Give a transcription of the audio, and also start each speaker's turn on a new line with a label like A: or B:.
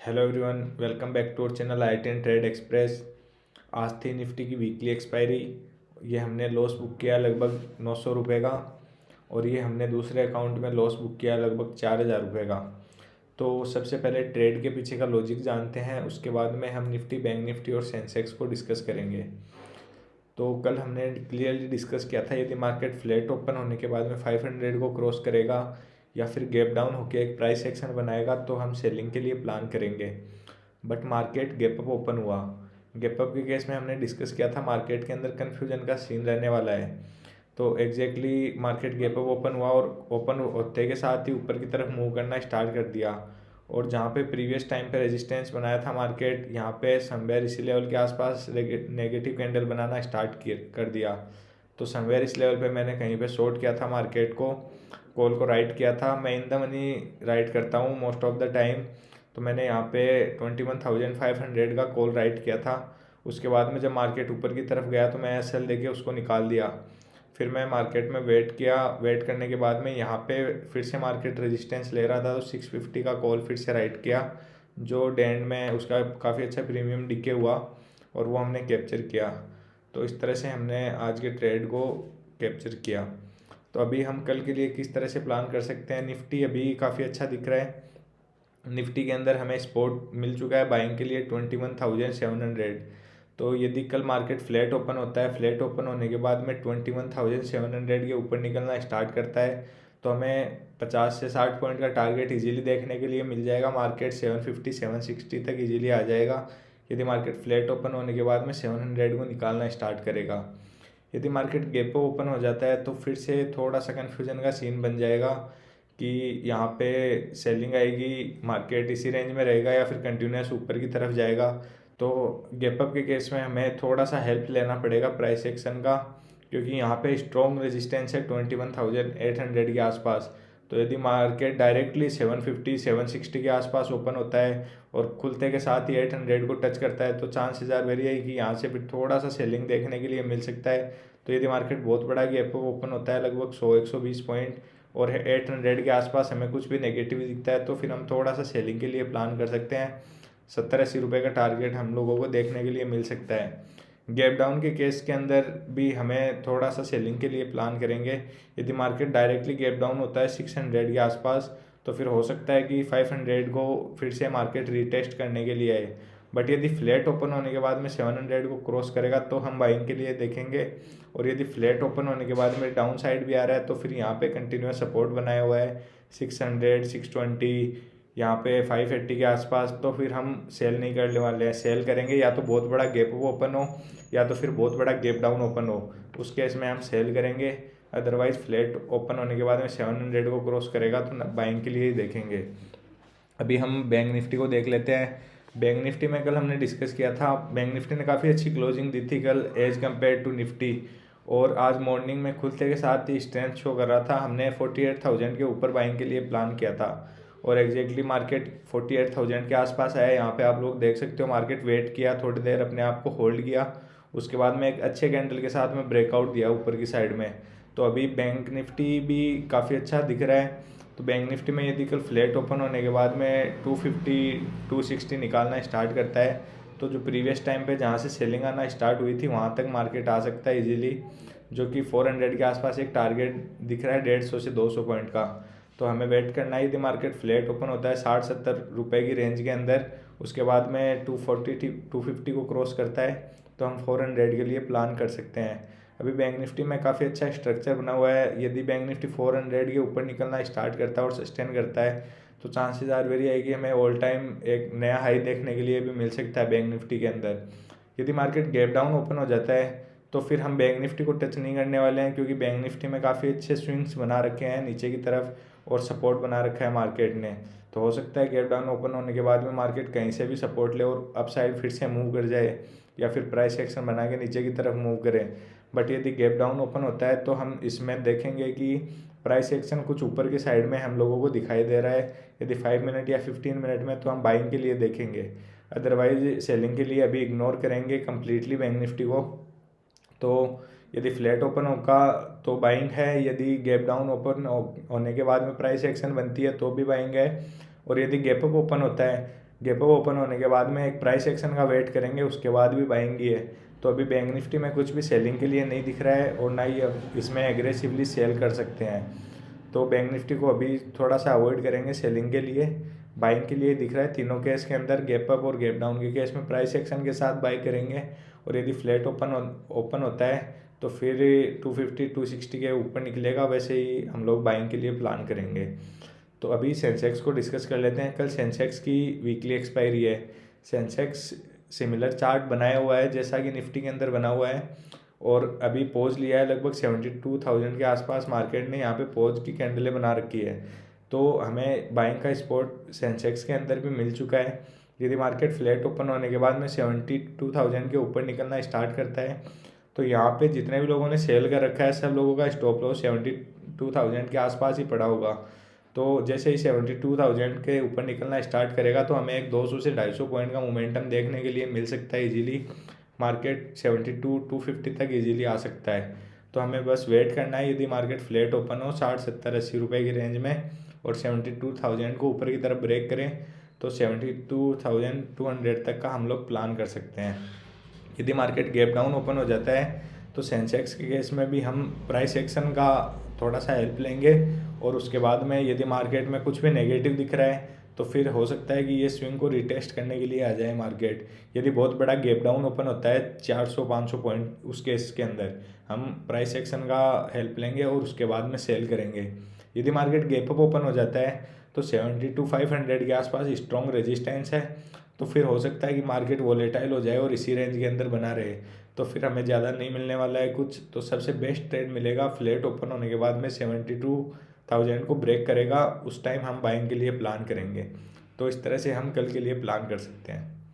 A: Hello everyone, welcome back to our channel I T trade express. आज थी Nifty की weekly expiry. ये हमने लॉस बुक किया लगभग 900 रुपये का, और ये हमने दूसरे अकाउंट में लॉस बुक किया लगभग 4000 रुपये का। तो सबसे पहले ट्रेड के पीछे का लॉजिक जानते हैं, उसके बाद में हम निफ्टी, बैंक निफ्टी और सेंसेक्स को डिस्कस करेंगे। तो कल हमने क्लियरली डिस्कस किया था, यदि मार्केट फ्लैट ओपन होने के बाद में 500 को क्रॉस करेगा या फिर गैप डाउन होकर एक प्राइस एक्शन बनाएगा तो हम सेलिंग के लिए प्लान करेंगे। But market gap up open हुआ। गैप अप के केस में हमने डिस्कस किया था मार्केट के अंदर कन्फ्यूजन का सीन रहने वाला है। तो exactly market gap up open हुआ और ओपन होते के साथ ही ऊपर की तरफ मूव करना स्टार्ट कर दिया। और जहाँ पे प्रीवियस टाइम पे रेजिस्टेंस बनाया था मार्केट, यहाँ पे समवेयर इसी लेवल के आसपास नेगेटिव कैंडल बनाना स्टार्ट कर दिया। तो समवेयर इस लेवल पे मैंने कहीं पे शॉर्ट किया था मार्केट को, कॉल को राइट किया था। मैं इन द मनी राइट करता हूँ मोस्ट ऑफ द टाइम। तो मैंने यहाँ पे 21,500 का कॉल राइट किया था। उसके बाद में जब मार्केट ऊपर की तरफ गया तो मैं एसएल देके उसको निकाल दिया। फिर मैं मार्केट में वेट किया। वेट करने के बाद में यहाँ पे फिर से मार्केट रेजिस्टेंस ले रहा था, तो 650 का कॉल फिर से राइट किया, जो डेंड में उसका काफ़ी अच्छा प्रीमियम डिके हुआ और वो हमने कैप्चर किया। तो इस तरह से हमने आज के ट्रेड को कैप्चर किया। तो अभी हम कल के लिए किस तरह से प्लान कर सकते हैं। निफ्टी अभी काफ़ी अच्छा दिख रहा है। निफ्टी के अंदर हमें सपोर्ट मिल चुका है बाइंग के लिए 21,700। तो यदि कल मार्केट फ्लैट ओपन होता है, फ्लैट ओपन होने के बाद में 21,700 के ऊपर निकलना स्टार्ट करता है, तो हमें 50 से 60 पॉइंट का टारगेट इजीली देखने के लिए मिल जाएगा। मार्केट 750 760 तक इजीली आ जाएगा यदि मार्केट फ्लैट ओपन होने के बाद में 700 को निकालना स्टार्ट करेगा। यदि मार्केट गैप ओपन हो जाता है तो फिर से थोड़ा सा कन्फ्यूजन का सीन बन जाएगा कि यहाँ पे सेलिंग आएगी, मार्केट इसी रेंज में रहेगा या फिर कंटिन्यूस ऊपर की तरफ जाएगा। तो गैप अप के केस में हमें थोड़ा सा हेल्प लेना पड़ेगा प्राइस एक्शन का, क्योंकि यहाँ पे स्ट्रॉन्ग रेजिस्टेंस है 21,800 के आसपास। तो यदि मार्केट डायरेक्टली 750 760 के आसपास ओपन होता है और खुलते के साथ ही 800 को टच करता है, तो चांसेस आर वेरी है कि यहाँ से फिर थोड़ा सा सेलिंग देखने के लिए मिल सकता है। तो यदि मार्केट बहुत बड़ा गैप ओपन होता है लगभग 100-120 पॉइंट और 800 के आसपास हमें कुछ भी नेगेटिव दिखता है, तो फिर हम थोड़ा सा सेलिंग के लिए प्लान कर सकते हैं। 70-80 रुपये का टारगेट हम लोगों को देखने के लिए मिल सकता है। गैप डाउन के केस के अंदर भी हमें थोड़ा सा सेलिंग के लिए प्लान करेंगे। यदि मार्केट डायरेक्टली गैप डाउन होता है 600 के आसपास, तो फिर हो सकता है कि 500 को फिर से मार्केट रीटेस्ट करने के लिए आए। बट यदि फ्लैट ओपन होने के बाद में 700 को क्रॉस करेगा तो हम बाइंग के लिए देखेंगे। और यदि फ्लैट ओपन होने के बाद में डाउन साइड भी आ रहा है तो फिर यहाँ पे कंटिन्यूस सपोर्ट बनाया हुआ है 600 620, यहाँ पे 580 के आसपास। तो फिर हम सेल नहीं करने वाले हैं। सेल करेंगे या तो बहुत बड़ा गैप ओपन हो या तो फिर बहुत बड़ा गैप डाउन ओपन हो, उस केस में हम सेल करेंगे। अदरवाइज फ्लैट ओपन होने के बाद में 700 को क्रॉस करेगा तो बाइंग के लिए ही देखेंगे। अभी हम बैंक निफ्टी को देख लेते हैं। बैंक निफ्टी में कल हमने डिस्कस किया था, बैंक निफ्टी ने काफ़ी अच्छी क्लोजिंग दी थी कल एज कम्पेयर टू निफ्टी। और आज मॉर्निंग में खुलते के साथ ही स्ट्रेंथ शो कर रहा था। हमने 48,000 के ऊपर बाइंग के लिए प्लान किया था और एग्जैक्टली मार्केट 48,000 के आसपास आया। यहाँ पे आप लोग देख सकते हो मार्केट वेट किया, थोड़ी देर अपने आप को होल्ड किया, उसके बाद में एक अच्छे कैंडल के साथ में ब्रेकआउट दिया ऊपर की साइड में। तो अभी बैंक निफ्टी भी काफ़ी अच्छा दिख रहा है। तो बैंक निफ्टी में यदि कल फ्लैट ओपन होने के बाद में 250 260 निकालना स्टार्ट करता है, तो जो प्रीवियस टाइम पे जहाँ से सेलिंग आना स्टार्ट हुई थी वहाँ तक मार्केट आ सकता है इजीली, जो कि 400 के आसपास एक टारगेट दिख रहा है 150 से 200 पॉइंट का। तो हमें वेट करना ही थी, मार्केट फ्लैट ओपन होता है 60-70 रुपये की रेंज के अंदर, उसके बाद में 240 250 को क्रॉस करता है तो हम 400 के लिए प्लान कर सकते हैं। अभी बैंक निफ्टी में काफ़ी अच्छा स्ट्रक्चर बना हुआ है। यदि बैंक निफ्टी 400 के ऊपर निकलना स्टार्ट करता है और सस्टेन करता है तो चांसेस आर वेरी है कि हमें ऑल टाइम एक नया हाई देखने के लिए भी मिल सकता है बैंक निफ्टी के अंदर। यदि मार्केट गैप डाउन ओपन हो जाता है तो फिर हम बैंक निफ्टी को टच नहीं करने वाले हैं, क्योंकि बैंक निफ्टी में काफ़ी अच्छे स्विंग्स बना रखे हैं नीचे की तरफ और सपोर्ट बना रखा है मार्केट ने। तो हो सकता है गैप डाउन ओपन होने के बाद में मार्केट कहीं से भी सपोर्ट ले और अपसाइड फिर से मूव कर जाए या फिर प्राइस एक्शन बना के नीचे की तरफ मूव करें। बट यदि गैप डाउन ओपन होता है तो हम इसमें देखेंगे कि प्राइस एक्शन कुछ ऊपर की साइड में हम लोगों को दिखाई दे रहा है। यदि 5 मिनट या 15 मिनट में तो हम बाइंग के लिए देखेंगे, अदरवाइज सेलिंग के लिए अभी इग्नोर करेंगे कम्प्लीटली बैंक निफ्टी को। तो यदि फ्लैट ओपन होगा तो बाइंग है, यदि गैप डाउन ओपन होने के बाद में प्राइस एक्शन बनती है तो भी बाइंग है। और यदि गैप अप ओपन होता है गैप अप ओपन होने के बाद में एक प्राइस एक्शन का वेट करेंगे, उसके बाद भी बाइंग ही है। तो अभी बैंक निफ्टी में कुछ भी सेलिंग के लिए नहीं दिख रहा है और ना ही अब इसमें एग्रेसिवली सेल कर सकते हैं। तो बैंक निफ्टी को अभी थोड़ा सा अवॉइड करेंगे सेलिंग के लिए। बाइंग के लिए दिख रहा है तीनों केस के अंदर, गैप अप और गैप डाउन के केस में प्राइस एक्शन के साथ बाई करेंगे। और यदि फ्लैट ओपन होता है तो फिर 250 260 के ऊपर निकलेगा, वैसे ही हम लोग बाइंग के लिए प्लान करेंगे। तो अभी सेंसेक्स को डिस्कस कर लेते हैं। कल सेंसेक्स की वीकली एक्सपायरी है। सेंसेक्स सिमिलर चार्ट बनाया हुआ है जैसा कि निफ्टी के अंदर बना हुआ है, और अभी पॉज लिया है लगभग 72,000 के आसपास। मार्केट ने यहाँ पे पॉज की कैंडलें बना रखी है, तो हमें बाइंग का सपोर्ट सेंसेक्स के अंदर भी मिल चुका है। यदि मार्केट फ्लैट ओपन होने के बाद में 72,000 के ऊपर निकलना स्टार्ट करता है तो यहाँ पे जितने भी लोगों ने सेल कर रखा है सब लोगों का स्टॉप लॉस 72,000 के आसपास ही पड़ा होगा। तो जैसे ही 72,000 के ऊपर निकलना स्टार्ट करेगा तो हमें एक 200 से 250 पॉइंट का मोमेंटम देखने के लिए मिल सकता है इजीली। मार्केट 72-250 तक इजीली आ सकता है। तो हमें बस वेट करना है। यदि मार्केट फ्लैट ओपन हो 60-70-80 रुपये की रेंज में और 72,000 को ऊपर की तरफ ब्रेक करें तो 72,200 तक का हम लोग प्लान कर सकते हैं। यदि मार्केट गैप डाउन ओपन हो जाता है तो सेंसेक्स के केस में भी हम प्राइस एक्शन का थोड़ा सा हेल्प लेंगे, और उसके बाद में यदि मार्केट में कुछ भी नेगेटिव दिख रहा है तो फिर हो सकता है कि ये स्विंग को रिटेस्ट करने के लिए आ जाए मार्केट। यदि बहुत बड़ा गैप डाउन ओपन होता है 400-500 पॉइंट, उस केस के अंदर हम प्राइस एक्शन का हेल्प लेंगे और उसके बाद में सेल करेंगे। यदि मार्केट गैप अप ओपन हो जाता है तो 72,500 के आसपास स्ट्रॉन्ग रेजिस्टेंस है, तो फिर हो सकता है कि मार्केट वोलेटाइल हो जाए और इसी रेंज के अंदर बना रहे, तो फिर हमें ज़्यादा नहीं मिलने वाला है कुछ। तो सबसे बेस्ट ट्रेड मिलेगा फ्लैट ओपन होने के बाद में 72,000 को ब्रेक करेगा, उस टाइम हम बाइंग के लिए प्लान करेंगे। तो इस तरह से हम कल के लिए प्लान कर सकते हैं।